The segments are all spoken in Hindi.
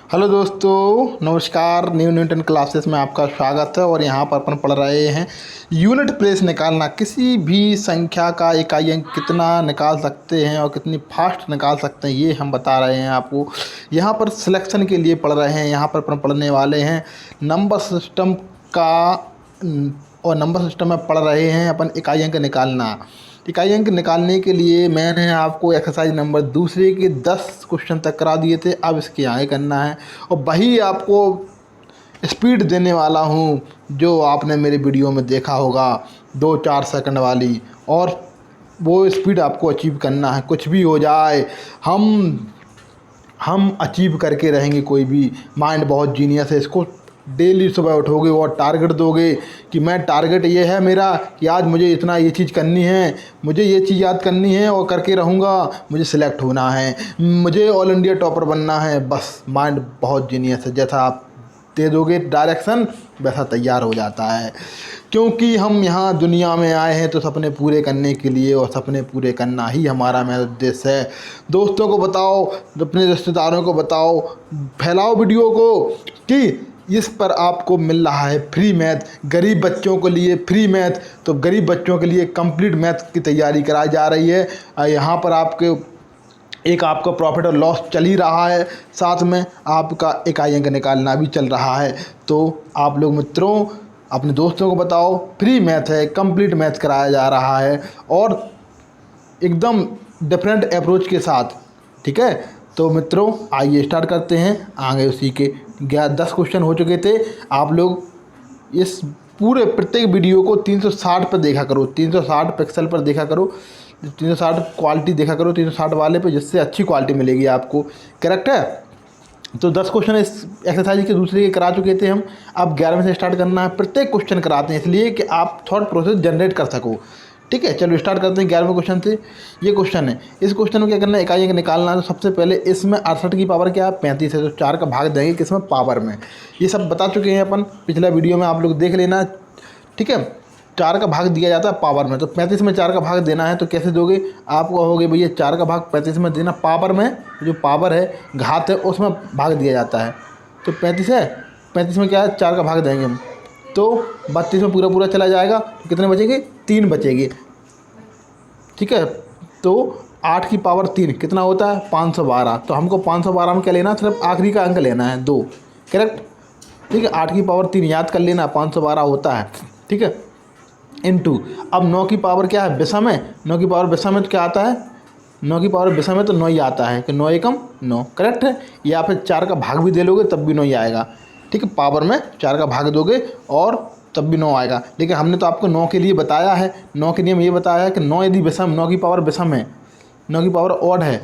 हेलो दोस्तों, नमस्कार। न्यू न्यूटन क्लासेस में आपका स्वागत है। और यहाँ पर अपन पढ़ रहे हैं यूनिट प्लेस निकालना। किसी भी संख्या का इकाई अंक कितना निकाल सकते हैं और कितनी फास्ट निकाल सकते हैं, ये हम बता रहे हैं आपको। यहाँ पर सिलेक्शन के लिए पढ़ रहे हैं। यहाँ पर अपन पढ़ने वाले हैं नंबर सिस्टम का, और नंबर सिस्टम में पढ़ रहे हैं अपन इकाई अंक निकालना। इकाई अंक निकालने के लिए मैंने आपको एक्सरसाइज नंबर दूसरे के 10 क्वेश्चन तक करा दिए थे। अब इसके आगे करना है और वही आपको स्पीड देने वाला हूँ जो आपने मेरे वीडियो में देखा होगा, 2-4 सेकंड वाली। और वो स्पीड आपको अचीव करना है, कुछ भी हो जाए हम अचीव करके रहेंगे। कोई भी माइंड बहुत जीनियस है। इसको डेली सुबह उठोगे और टारगेट दोगे कि मैं टारगेट ये है मेरा कि आज मुझे इतना ये चीज़ करनी है, मुझे ये चीज़ याद करनी है और करके रहूँगा, मुझे सिलेक्ट होना है, मुझे ऑल इंडिया टॉपर बनना है। बस माइंड बहुत जीनियस है। जैसा आप दे दोगे डायरेक्शन, वैसा तैयार हो जाता है। क्योंकि हम यहाँ दुनिया में आए हैं तो सपने पूरे करने के लिए, और सपने पूरे करना ही हमारा मेरा उद्देश्य है। दोस्तों को बताओ, अपने रिश्तेदारों को बताओ, फैलाओ वीडियो को कि इस पर आपको मिल रहा है फ्री मैथ। गरीब बच्चों के लिए फ्री मैथ, तो गरीब बच्चों के लिए कंप्लीट मैथ की तैयारी कराई जा रही है। यहाँ पर आपका प्रॉफिट और लॉस चल ही रहा है, साथ में आपका इकाई अंक निकालना भी चल रहा है। तो आप लोग मित्रों अपने दोस्तों को बताओ, फ्री मैथ है, कंप्लीट मैथ कराया जा रहा है और एकदम डिफरेंट अप्रोच के साथ। ठीक है, तो मित्रों आइए स्टार्ट करते हैं। आगे उसी के 10 क्वेश्चन हो चुके थे। आप लोग इस पूरे प्रत्येक वीडियो को 360 पर देखा करो, 360 पिक्सल पर देखा करो, 360 क्वालिटी देखा करो, 360 वाले पे, जिससे अच्छी क्वालिटी मिलेगी आपको। करेक्ट है। तो 10 क्वेश्चन इस एक्सरसाइज के दूसरे के करा चुके थे हम। अब 11वें से स्टार्ट करना है। प्रत्येक क्वेश्चन कराते हैं इसलिए कि आप थॉट प्रोसेस जनरेट कर सको। ठीक है, चलो स्टार्ट करते हैं 11वें क्वेश्चन से। ये क्वेश्चन है, इस क्वेश्चन में क्या करना है, इकाई अंक निकालना है। तो सबसे पहले इसमें 68 की पावर क्या है, 35 है। तो 4 का भाग देंगे किसमें, पावर में। ये सब बता चुके हैं अपन पिछला वीडियो में, आप लोग देख लेना। ठीक है, 4 का भाग दिया जाता है पावर में। तो 35 में 4 का भाग देना है, तो कैसे दोगे आप कहोगे भैया 4 का भाग 35 में देना, पावर में जो पावर है, घात है, उसमें भाग दिया जाता है। तो 35 है, 35 में क्या है, 4 का भाग देंगे हम, तो 32 में पूरा पूरा चला जाएगा। तो कितने बचेंगे, 3 बचेंगे। ठीक है, तो 8 की पावर 3 कितना होता है, 512। तो हमको 512 में क्या लेना है, सिर्फ आखिरी का अंक लेना है, 2। करेक्ट। ठीक है, 8 की पावर 3 याद कर लेना, 512 होता है। ठीक है, इनटू अब 9 की पावर क्या है, विषम है। 9 की पावर विषम है तो क्या आता है, 9 की पावर विषम है तो 9 ही आता है कि 9 एकम 9। करेक्ट है। या फिर 4 का भाग भी दे लोगे तब भी 9 ही आएगा। ठीक है, पावर में 4 का भाग दोगे और तब भी 9 आएगा। लेकिन हमने तो आपको 9 के लिए बताया है, 9 के नियम ये बताया है कि 9 यदि विषम, 9 की पावर विषम है, 9 की पावर ऑड है,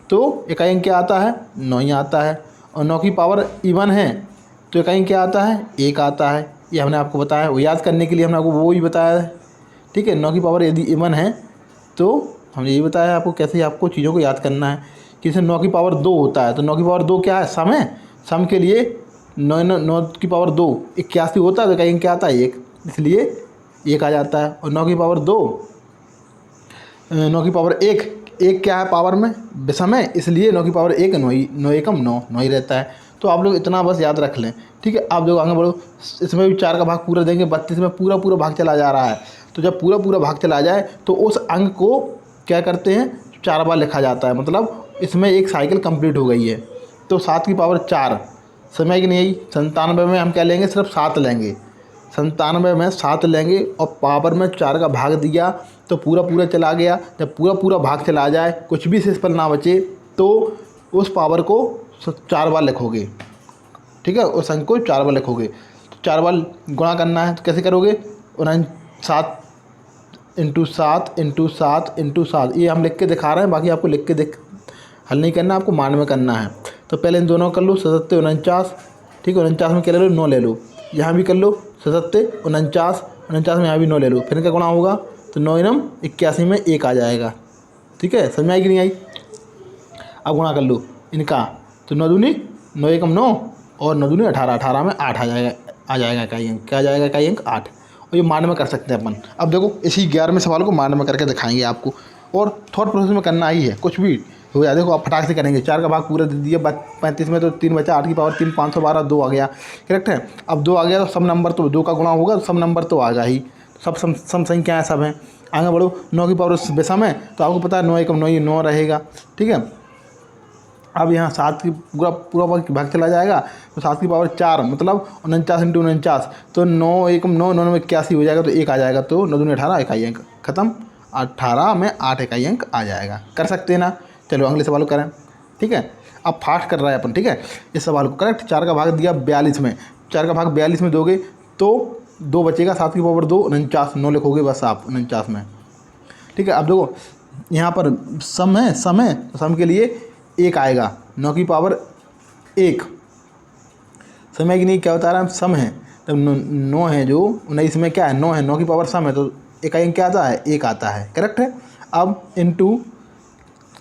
तो इकाई अंक क्या आता है, 9 ही आता है। और 9 की पावर इवन है तो इकाई अंक क्या आता है, 1 आता है। ये हमने आपको बताया है, वो याद करने के लिए हमने आपको वो ही बताया है। ठीक है, 9 की पावर यदि इवन है तो हमने यही बताया आपको कैसे आपको चीज़ों को याद करना है। कि जैसे 9 की पावर 2 होता है, तो 9 की पावर 2 क्या है, सम है। सम के लिए 9 की पावर 2 81 होता है, तो इकाई अंक क्या आता है, 1, इसलिए 1 आ जाता है। और 9 की पावर 2, 9 की पावर 1, 1 क्या है, पावर में विषम है, इसलिए 9 की पावर 1 9 एकम 9 9 ही रहता है। तो आप लोग इतना बस याद रख लें। ठीक है, आप लोग आगे बढ़ो। इसमें भी 4 का भाग पूरा देंगे, 32 में पूरा पूरा भाग चला जा रहा है। तो जब पूरा पूरा भाग चला जाए तो उस अंक को क्या करते हैं, 4 बार लिखा जाता है। मतलब इसमें एक साइकिल कंप्लीट हो गई है। तो 7 की पावर 4 समय की नहीं आई। 97 में हम क्या लेंगे, सिर्फ 7 लेंगे। 97 में 7 लेंगे और पावर में 4 का भाग दिया तो पूरा पूरा चला गया। जब पूरा पूरा भाग चला जाए, कुछ भी शेष पर ना बचे, तो उस पावर को 4 बार लिखोगे। ठीक है, उस अंक को 4 बार लिखोगे। तो 4 बार गुणा करना है, तो कैसे करोगे, 7 इंटू 7 इंटू 7 इंटू 7। ये हम लिख के दिखा रहे हैं, बाकी आपको लिख के हल नहीं करना, आपको मान में करना है। तो पहले इन दोनों कर लो, 7 49। ठीक है, 49 में क्या ले लो, 9 ले लो। यहाँ भी कर लो, 7 49, 49 में यहाँ भी 9 ले लो। फिर इनका गुणा होगा तो 9 9 81 में 1 आ जाएगा। ठीक है, समझ में आई कि नहीं आई। अब गुणा कर लो इनका, तो 9 दूनी 9 एकम 9 और 9 दूनी 18, 18 में 8 आ जाएगा इकाई अंक। क्या आ जाएगा, इकाई अंक 8। और ये मान में कर सकते हैं अपन। अब देखो इसी 11वें सवाल को मान में करके दिखाएंगे आपको, और थॉट प्रोसेस में करना ही है। कुछ भी हो गया। देखो अब फटाक से करेंगे, 4 का भाग पूरा दे दिया 35 में, तो 3 बचा, 8 की पावर 3 512, 2 आ गया। करेक्ट है। अब 2 आ गया तो सब नंबर तो 2 का गुणा होगा तो सब नंबर तो आएगा ही, सब सम संख्याएँ सब हैं। आगे बढ़ो, 9 की पावर विषम है तो आपको पता है 9 एकम 9 ही 9 रहेगा। ठीक है। अब यहाँ 7 की पूरा भाग चला जाएगा तो 7 की पावर 4 मतलब 49 इंटू 49, तो 9 एकम 9 9 में 81 हो जाएगा, तो 1 आ जाएगा, तो 9 दूनी 18 इकाई अंक खत्म। 18 में 8 इकाई अंक आ जाएगा। कर सकते हैं ना। चलो अगले सवाल को करें। ठीक है। अब फास्ट कर रहा है अपन। ठीक है। इस सवाल को करेक्ट, 4 का भाग दिया 42 में, 4 का भाग 42 में दोगे तो 2 बचेगा, 7 की पावर 2 49, 9 लिखोगे बस आप 49 में। ठीक है। अब देखो यहाँ पर सम है, तो सम के लिए 1 आएगा, 9 की पावर 1, समय की नहीं क्या बता रहा है, सम है तब 9 है जो 19 में क्या है 9 है, 9 की पावर सम है तो इकाई अंक क्या आता है 1 आता है। करेक्ट है। अब इंटू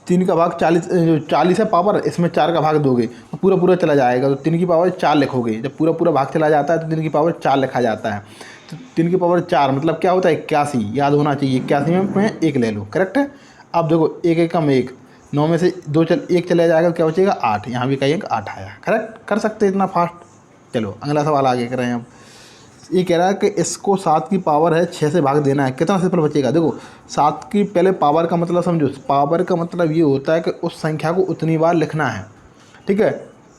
3 का भाग 40, जो 40 है पावर, इसमें 4 का भाग दोगे तो पूरा पूरा चला जाएगा, तो 3 की पावर 4 लिखोगे। जब पूरा पूरा भाग चला जाता है तो 3 की पावर 4 लिखा जाता है, तो 3 की पावर 4 मतलब क्या होता है 81, याद होना चाहिए। 81 में 1 ले लो। करेक्ट है। अब देखो 1 एकम 1, 9 में से 1 चला जाएगा तो क्या बचेगा 8, यहाँ भी का एक 8 आया। करेक्ट। कर सकते हैं इतना फास्ट। चलो अगला सवाल आगे कर रहे हैं। अब ये कह रहा है कि इसको 7 की पावर है 6 से भाग देना है, कितना सिंपल बचेगा। देखो 7 की पहले पावर का मतलब समझो, पावर का मतलब ये होता है कि उस संख्या को उतनी बार लिखना है। ठीक है।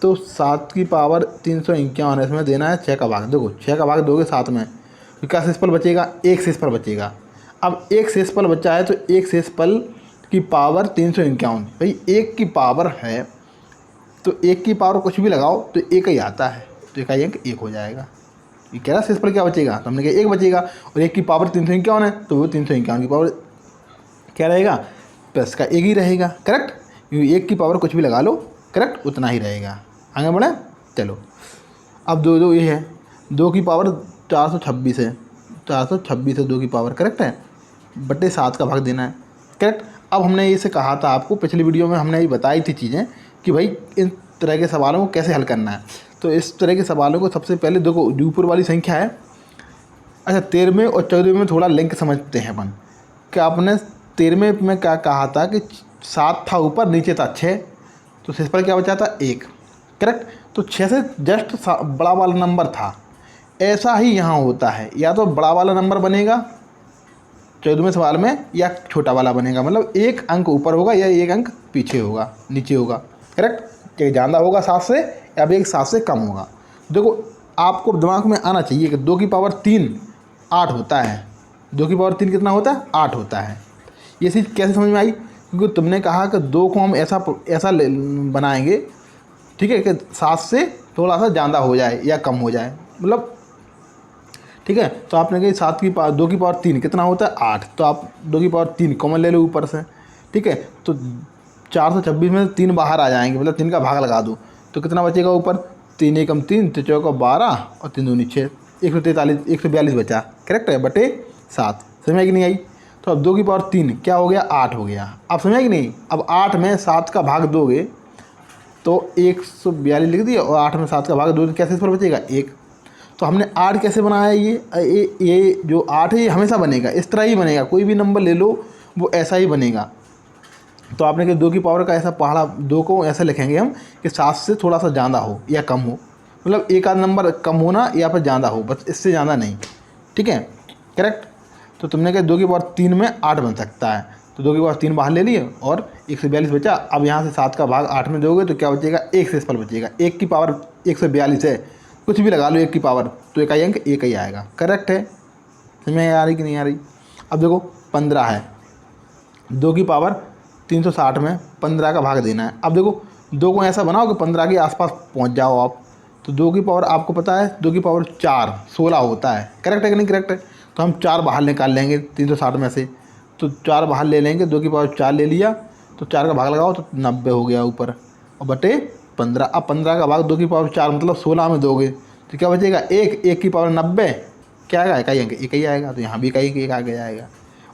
तो 7 की पावर 351, इसमें देना है 6 का भाग। देखो 6 का भाग दोगे 7 में तो क्या शेषफल बचेगा, 1 शेषफल बचेगा। अब 1 शेषफल बचा है तो 1 शेषफल की पावर 351, भाई 1 की पावर है तो 1 की पावर कुछ भी लगाओ तो 1 ही आता है, तो इकाई अंक 1 हो जाएगा। ये कह रहा है शेषफल क्या बचेगा, तो हमने कहा 1 बचेगा, और 1 की पावर 351 है तो वो 351 की पावर क्या रहेगा प्लस का 1 ही रहेगा। करेक्ट। क्योंकि 1 की पावर कुछ भी लगा लो, करेक्ट उतना ही रहेगा। आगे बढ़े। चलो अब 2 ये है, 2 की पावर 426 है, 426 है 2 की पावर। करेक्ट है। बटे 7 का भाग देना है। करेक्ट। अब हमने इसे कहा था आपको पिछली वीडियो में, हमने ये बताई थी चीज़ें कि भाई इन तरह के सवालों को कैसे हल करना है। तो इस तरह के सवालों को सबसे पहले देखो, जो ऊपर वाली संख्या है, अच्छा 13वें और 14वें में थोड़ा लिंक समझते हैं अपन। कि आपने 13वें में क्या कहा था कि 7 था ऊपर, नीचे था 6, तो शेषफल क्या बचा था 1। करेक्ट। तो 6 से जस्ट बड़ा वाला नंबर था। ऐसा ही यहाँ होता है, या तो बड़ा वाला नंबर बनेगा 14वें सवाल में, या छोटा वाला बनेगा, मतलब 1 अंक ऊपर होगा या 1 अंक पीछे होगा, नीचे होगा। करेक्ट। कि ज़्यादा होगा 7 से या फिर 7 से कम होगा। देखो आपको दिमाग में आना चाहिए कि 2 की पावर 3 8 होता है। 2 की पावर 3 कितना होता है 8 होता है। ये चीज़ कैसे समझ में आई, क्योंकि तुमने कहा कि 2 को हम ऐसा बनाएंगे, ठीक है, कि 7 से थोड़ा सा ज़्यादा हो जाए या कम हो जाए, मतलब ठीक है। तो आपने कही 2 की पावर 3 कितना होता है 8, तो आप 2 की पावर 3 कॉमन ले लो ऊपर से। ठीक है। तो 426 में 3 बाहर आ जाएंगे, मतलब 3 का भाग लगा दो तो कितना बचेगा ऊपर, 3 एकम 3, 3 चौका 12 और 3 दूनी 6, 143 142 बचा। करेक्ट है। बटे 7। समझ कि नहीं आई। तो अब 2 की पावर 3 क्या हो गया 8 हो गया। अब समझ कि नहीं। अब 8 में 7 का भाग दोगे तो 142 लिख दिया, और 8 में 7 का भाग दोगे कैसे पर बचेगा 1। तो हमने 8 कैसे बनाया, ये जो 8 है ये हमेशा बनेगा, इस तरह ही बनेगा, कोई भी नंबर ले लो वो ऐसा ही बनेगा। तो आपने कहा 2 की पावर का ऐसा पहाड़ा, 2 को ऐसा लिखेंगे हम कि 7 से थोड़ा सा ज़्यादा हो या कम हो, मतलब एक आध नंबर कम होना या फिर ज़्यादा हो, बस इससे ज़्यादा नहीं। ठीक है। करेक्ट। तो तुमने कहा 2 की पावर 3 में 8 बन सकता है, तो 2 की पावर 3 बाहर ले लिए और 142 बचा। अब यहाँ से 7 का भाग 8 में दोगे तो क्या बचेगा 1 शेषफल बचेगा। 1 की पावर 142 है, कुछ भी लगा लो 1 की पावर, तो इकाई अंक 1 ही आएगा। करेक्ट है। समझ में आ रही कि नहीं आ रही। अब देखो 15 है, 2 की पावर 360 में 15 का भाग देना है। अब देखो 2 को ऐसा बनाओ कि 15 के आसपास पहुंच जाओ आप, तो 2 की पावर आपको पता है 2 की पावर 4 16 होता है। करेक्ट है कि नहीं। करेक्ट है। तो हम 4 बाहर निकाल लेंगे 360 में से, तो 4 बाहर ले लेंगे, 2 की पावर 4 ले लिया तो 4 का भाग लगाओ तो 90 हो गया ऊपर, और बटे 15। अब 15 का भाग 2 की पावर 4 मतलब 16 में दोगे तो क्या बचेगा 1 की पावर 90 क्या आएगा इकाई अंक 1 ही आएगा, तो यहाँ भी इकाई 1 आगे जाएगा।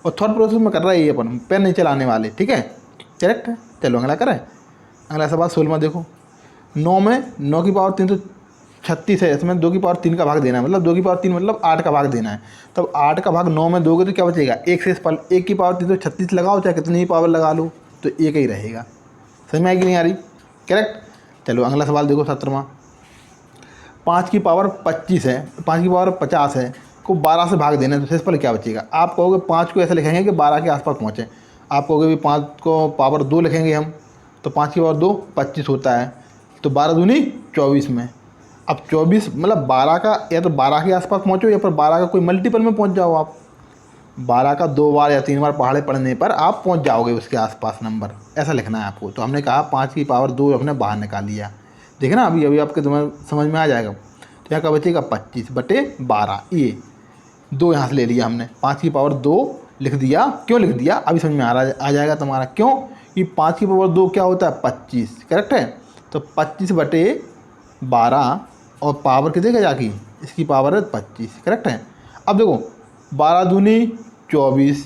और थर्ड प्रोसेस में कर रहा है ये अपन, पेन नहीं चलाने वाले। ठीक है। करेक्ट है। चलो अगला करें। अगला सवाल 16 देखो, 9 में 9 की पावर 336 है, इसमें 2 की पावर 3 का भाग देना है, मतलब 2 की पावर 3 मतलब 8 का भाग देना है। तब 8 का भाग 9 में दोगे तो क्या बचेगा 1 शेषफल, 1 की पावर 336 लगाओ चाहे कितनी ही पावर लगा लो तो 1 ही रहेगा। समझ में आई कि नहीं आ रही? करेक्ट। चलो अगला सवाल देखो 17वां। 5 की पावर 25 है, 5 की पावर 50 है को 12 से भाग देना है तो शेषफल क्या बचेगा? आप कहोगे 5 को ऐसे लिखेंगे कि 12 के आसपास पहुँचे। आप कहोगे भी 5 को पावर 2 लिखेंगे हम, तो 5 की पावर 2 25 होता है, तो 12 दूनी 24 में। अब 24 मतलब 12 का, या तो 12 के आसपास पहुँचो या फिर 12 का कोई मल्टीपल में पहुँच जाओ आप। 12 का 2 बार या 3 बार पहाड़े पढ़ने पर आप पहुँच जाओगे उसके आसपास नंबर, ऐसा लिखना है आपको। तो हमने कहा 5 की पावर 2 हमने बाहर निकाल लिया, देखना अभी अभी आपके तुम्हें समझ में आ जाएगा। तो यहाँ का बचेगा 25/12, ये 2 यहाँ से ले लिया हमने, 5 की पावर 2 लिख दिया। क्यों लिख दिया अभी समझ में आ जाएगा तुम्हारा, क्यों कि 5 की पावर 2 क्या होता है 25, करेक्ट है। तो 25/12 और पावर कितने का जाकी, इसकी पावर है 25, करेक्ट है। अब देखो 12 दूनी 24,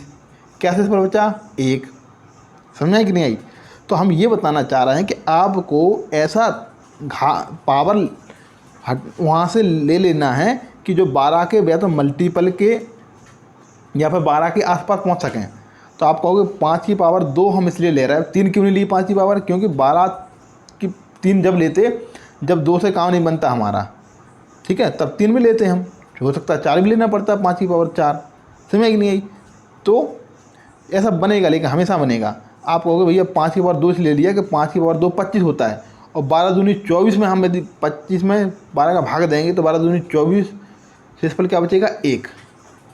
कैसे इस पर बचा 1, समझ आई कि नहीं आई? तो हम ये बताना चाह रहे हैं कि आपको ऐसा पावर वहाँ से ले लेना है कि जो 12 के या तो मल्टीपल के या फिर 12 के आसपास पहुँच सकें। तो आप कहोगे 5 की पावर 2 हम इसलिए ले रहे हैं, 3 क्यों नहीं ली 5 की पावर? क्योंकि 12 की 3 जब लेते, जब 2 से काम नहीं बनता हमारा, ठीक है, तब 3 भी लेते हम, हो सकता है 4 भी लेना पड़ता है, 5 की पावर 4, समझ में कि नहीं आई? तो ऐसा बनेगा, लेकिन हमेशा बनेगा। आप कहोगे भैया 5 की पावर 2 से ले लिया कि 5 की पावर 2 25 होता है, और 12 दूनी 24 में हम यदि 25 में 12 का भाग देंगे तो 12 दूनी 24, शेषफल क्या बचेगा 1,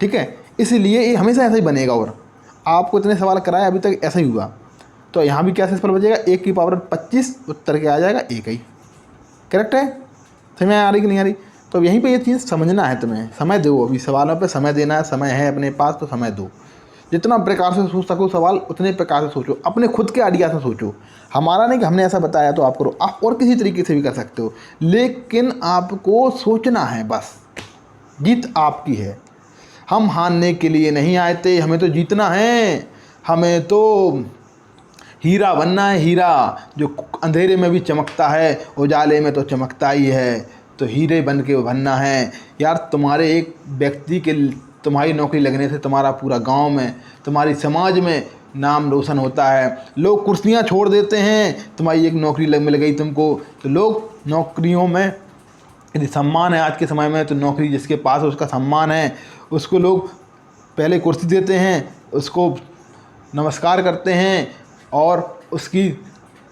ठीक है। इसीलिए ये हमेशा ऐसा ही बनेगा, और आपको इतने सवाल कराए अभी तक ऐसा ही हुआ। तो यहाँ भी क्या शेषफल बचेगा 1 की पावर 25, उत्तर क्या आ जाएगा 1 ही, करेक्ट है। समझ में आ रही कि नहीं आ रही? तो यहीं पे ये चीज़ समझना है तुम्हें, समय दो, अभी सवालों पे समय देना है, समय है अपने पास तो समय दो। जितना प्रकार से सोच सको सवाल उतने प्रकार से सोचो, अपने खुद के आइडिया से सोचो। हमारा नहीं कि हमने ऐसा बताया तो आप करो, आप और किसी तरीके से भी कर सकते हो, लेकिन आपको सोचना है बस। जीत आपकी है, हम हारने के लिए नहीं आए थे, हमें तो जीतना है। हमें तो हीरा बनना है, हीरा जो अंधेरे में भी चमकता है, उजाले में तो चमकता ही है। तो हीरे बन के बनना है यार। तुम्हारे एक व्यक्ति के, तुम्हारी नौकरी लगने से तुम्हारा पूरा गांव में, तुम्हारी समाज में नाम रोशन होता है। लोग कुर्सियां छोड़ देते हैं, तुम्हारी एक नौकरी मिल गई तुमको, तो लोग नौकरियों में यदि सम्मान है आज के समय में, तो नौकरी जिसके पास है उसका सम्मान है, उसको लोग पहले कुर्सी देते हैं, उसको नमस्कार करते हैं और उसकी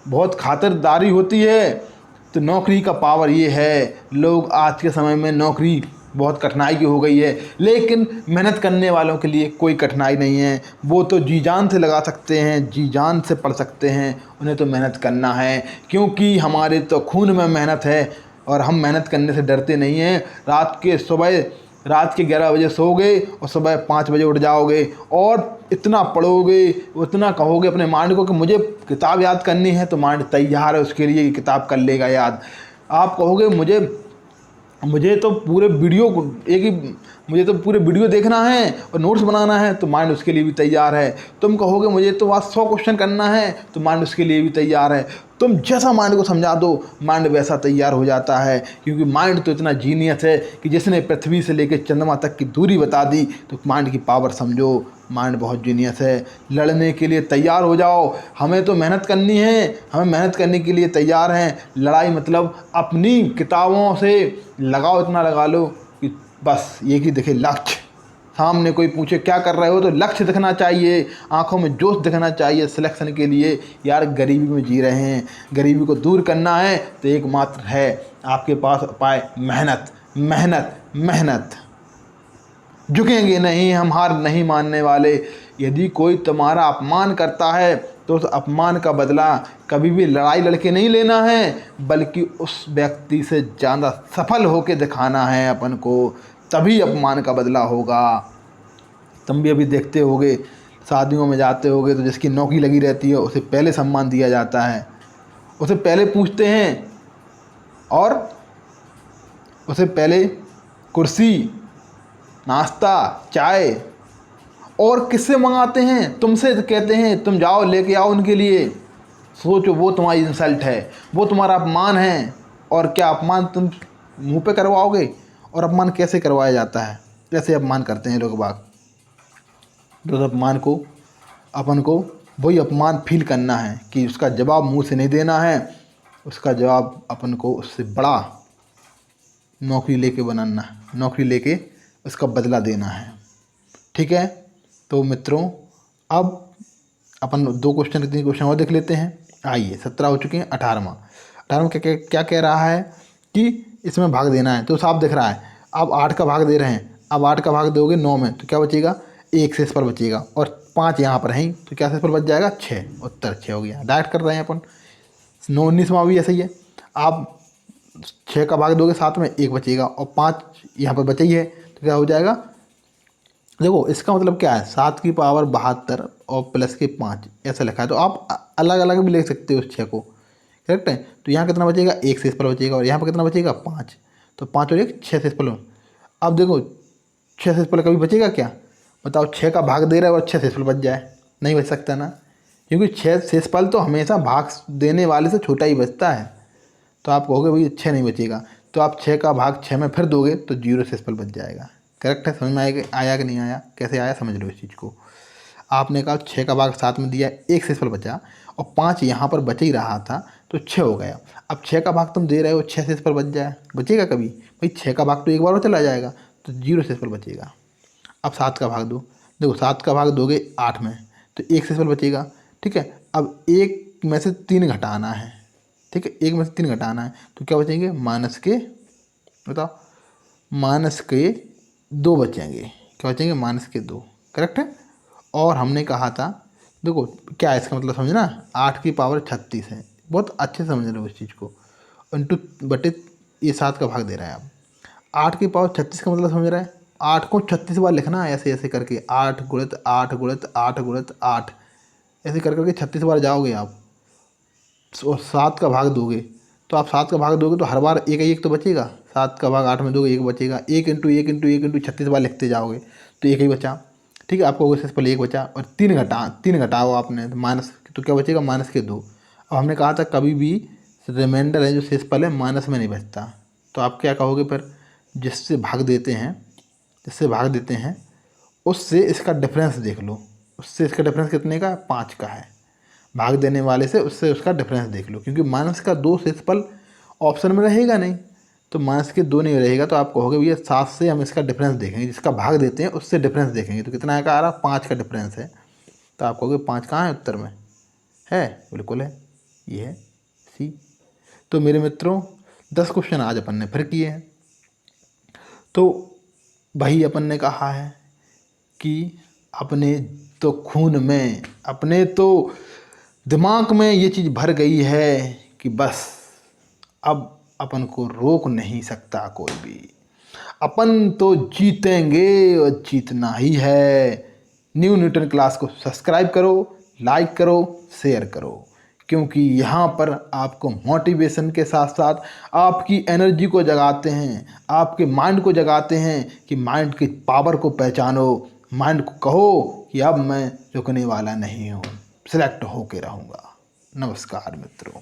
बहुत खातिरदारी होती है। तो नौकरी का पावर ये है। लोग आज के समय में नौकरी बहुत कठिनाई की हो गई है, लेकिन मेहनत करने वालों के लिए कोई कठिनाई नहीं है। वो तो जी जान से लगा सकते हैं, जी जान से पढ़ सकते हैं, उन्हें तो मेहनत करना है, क्योंकि हमारे तो खून में मेहनत है और हम मेहनत करने से डरते नहीं हैं। रात के 11 बजे सोओगे और सुबह 5 बजे उठ जाओगे और इतना पढ़ोगे, उतना कहोगे अपने माइंड को कि मुझे किताब याद करनी है, तो माइंड तैयार है उसके लिए, किताब कर लेगा याद। आप कहोगे मुझे तो पूरे वीडियो देखना है और नोट्स बनाना है, तो माइंड उसके लिए भी तैयार है। तुम कहोगे मुझे तो आज 100 क्वेश्चन करना है, तो माइंड उसके लिए भी तैयार है। तुम जैसा माइंड को समझा दो, माइंड वैसा तैयार हो जाता है, क्योंकि माइंड तो इतना जीनियस है कि जिसने पृथ्वी से लेकर चंद्रमा तक की दूरी बता दी। तो माइंड की पावर समझो, माइंड बहुत जीनियस है। लड़ने के लिए तैयार हो जाओ, हमें तो मेहनत करनी है, हमें मेहनत करने के लिए तैयार हैं। लड़ाई मतलब अपनी किताबों से लगाओ, इतना लगा लो कि बस ये कि देखे लक्ष्य। सामने कोई पूछे क्या कर रहे हो, तो लक्ष्य दिखना चाहिए, आंखों में जोश दिखना चाहिए सिलेक्शन के लिए। यार गरीबी में जी रहे हैं, गरीबी को दूर करना है तो एकमात्र है आपके पास उपाय, मेहनत मेहनत मेहनत। झुकेंगे नहीं, हम हार नहीं मानने वाले। यदि कोई तुम्हारा अपमान करता है तो उस अपमान का बदला कभी भी लड़ाई लड़के नहीं लेना है, बल्कि उस व्यक्ति से ज़्यादा सफल होकर दिखाना है अपन को, तभी अपमान का बदला होगा। तुम भी अभी देखते होगे, शादियों में जाते होगे तो जिसकी नौकरी लगी रहती है उसे पहले सम्मान दिया जाता है, उसे पहले पूछते हैं और उसे पहले कुर्सी, नाश्ता, चाय, और किससे मंगाते हैं? तुमसे कहते हैं तुम जाओ लेके आओ उनके लिए। सोचो, वो तुम्हारी इंसल्ट है, वो तुम्हारा अपमान है। और क्या अपमान तुम मुंह पे करवाओगे? और अपमान कैसे करवाया जाता है? कैसे अपमान करते हैं लोग बाग? तो अपमान को अपन को वही अपमान फील करना है कि उसका जवाब मुंह से नहीं देना है, उसका जवाब अपन को उससे बड़ा नौकरी लेके बनाना, नौकरी लेके उसका बदला देना है। ठीक है, तो मित्रों अब अपन 2 क्वेश्चन 3 क्वेश्चन और देख लेते हैं। आइए 17 हो चुके हैं, 18वां क्या क्या क्या कह रहा है कि इसमें भाग देना है। तो साफ दिख रहा है, अब 8 का भाग दे रहे हैं, अब 8 का भाग दोगे 9 में तो क्या बचेगा, 1 शेष पर बचेगा और 5 यहाँ पर हैं तो क्या शेष पर बच जाएगा, 6। उत्तर 6 हो गया। डायरेक्ट कर रहे हैं अपन। 19वां भी ऐसा ही है, आप 6 का भाग दोगे 7 में 1 बचेगा और 5 यहाँ पर बचा ही है तो क्या हो जाएगा। देखो इसका मतलब क्या है, 7 की पावर 72 और प्लस के 5 ऐसा लिखा है, तो आप अलग अलग भी लिख सकते हो उस 6 को। करेक्ट है, तो यहाँ कितना बचेगा, 1 शेष पर बचेगा और यहाँ पर कितना बचेगा, 5। तो 5 और 1 6 शेष पर। अब देखो 6 शेष पर कभी बचेगा क्या, बताओ। 6 का भाग दे रहा है और 6 शेष पर बच जाए, नहीं बच सकता ना, क्योंकि 6 शेषफल तो हमेशा भाग देने वाले से छोटा ही बचता है। तो आप कहोगे भाई 6 नहीं बचेगा, तो आप 6 का भाग 6 में फिर दोगे तो 0 शेषफल बच जाएगा। करेक्ट है, समझ में आया कि नहीं आया, कैसे आया समझ लो इस चीज़ को। आपने कहा 6 का भाग 7 में दिया, 1 शेषफल बचा और 5 यहाँ पर बच ही रहा था तो 6 हो गया। अब 6 का भाग तुम दे रहे हो, 6 शेषफल बच जाए, बचेगा कभी भाई, 6 का भाग तो एक बार और चला जाएगा तो 0 शेषफल बचेगा। अब 7 का भाग दो, देखो 7 का भाग दोगे 8 में तो 1 शेषफल बचेगा। ठीक है, अब 1 में से 3 घटाना है, ठीक है, 1 में से 3 घटाना है तो क्या बचेंगे, माइनस के, बताओ, माइनस के 2 बचेंगे। क्या बचेंगे, माइनस के 2। करेक्ट है। और हमने कहा था, देखो क्या है इसका मतलब समझना, 8 की पावर 36 है, बहुत अच्छे से समझ रहे हो इस चीज़ को। इंटू बटे ये 7 का भाग दे रहा है। अब 8 की पावर 36 का मतलब समझ रहा है, 8 को 36 बार लिखना है ऐसे ऐसे करके, 8 गुणित 8 गुणित 8 गुणित 8 ऐसे कर करके 36 बार जाओगे आप और 7 का भाग दोगे। तो आप 7 का भाग दोगे तो हर बार एक एक तो बचेगा, 7 का भाग 8 में दोगे 1 बचेगा, 1 इंटू 1 इंटू 1 इंटू 36 बार लिखते जाओगे तो 1 ही बचा। ठीक है, आपको शेष पर 1 बचा और 3 घटाओ आपने तो माइनस, तो क्या बचेगा, माइनस के 2। अब हमने कहा था कभी भी रिमाइंडर है जो शेषफल है माइनस में नहीं बचता, तो आप क्या कहोगे फिर, जिससे भाग देते हैं उससे इसका डिफरेंस देख लो, उससे इसका डिफरेंस कितने का, 5 का है। भाग देने वाले से उससे उसका डिफरेंस देख लो, क्योंकि माइनस का 2 शेषफल ऑप्शन में रहेगा नहीं, तो माइनस के 2 नहीं रहेगा, तो आप कहोगे भैया 7 से हम इसका डिफरेंस देखेंगे, जिसका भाग देते हैं उससे डिफरेंस देखेंगे, तो कितना का आ रहा, 5 का डिफरेंस है। तो आप कहोगे 5 कहाँ है उत्तर में, है, बिल्कुल है, ये है सी। तो मेरे मित्रों 10 क्वेश्चन आज अपन ने फिर किए हैं। तो वही अपन ने कहा है कि अपने तो खून में, अपने तो दिमाग में ये चीज़ भर गई है कि बस अब अपन को रोक नहीं सकता कोई भी, अपन तो जीतेंगे और जीतना ही है। न्यू न्यूटन क्लास को सब्सक्राइब करो, लाइक करो, शेयर करो, क्योंकि यहाँ पर आपको मोटिवेशन के साथ साथ आपकी एनर्जी को जगाते हैं, आपके माइंड को जगाते हैं कि माइंड की पावर को पहचानो, माइंड को कहो कि अब मैं रुकने वाला नहीं हूँ, सिलेक्ट होके रहूँगा। नमस्कार मित्रों।